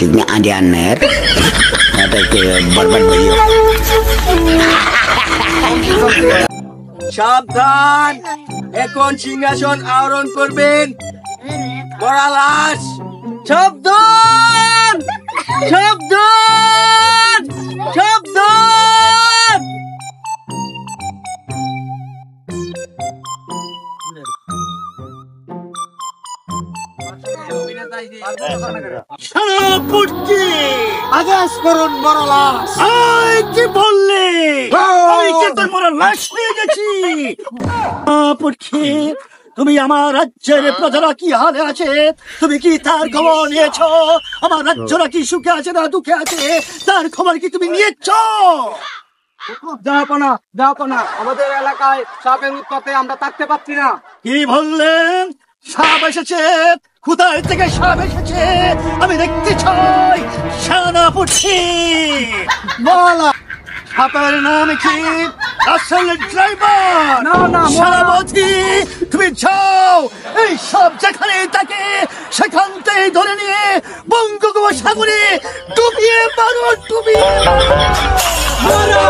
Tiknya aneh-aneh. Ada ke barbar bayi. সাবধান, এখন সিংহাসন আরোহণ করবেন বড়ালাস। সাবধান, সাবধান, সাবধান। সেনাপতি আদেশ করুন বড়ালাস। কি বললে? আমি কি তোর লাশ নিয়ে গেছি? সেনাপতি, তুমি আমার রাজ্যের প্রজারা কি হালে আছে তুমি কি তার খবর নিয়েছ? আমার রাজ্যরা কি সুখে আছে না দুঃখে আছে তার খবর কি তুমি নিয়েছ? জাহাপনা, আমাদের এলাকায় সাপের উৎপাতে আমরা থাকতে পারছি না। কি বললেন? সাপ এসেছে? কোথায় থেকে সাপ এসেছে আমি দেখতে চাই। সেনাপতি বলা, সাপের নাম কি? আসলে ড্রাইভার। না, সেনাপতি, তুমি যাও, এই সব যেখানে থাকে সেখান থেকে ধরে নিয়ে বঙ্গোপসাগরে ডুবিয়ে মারো, ডুবিয়ে মারো।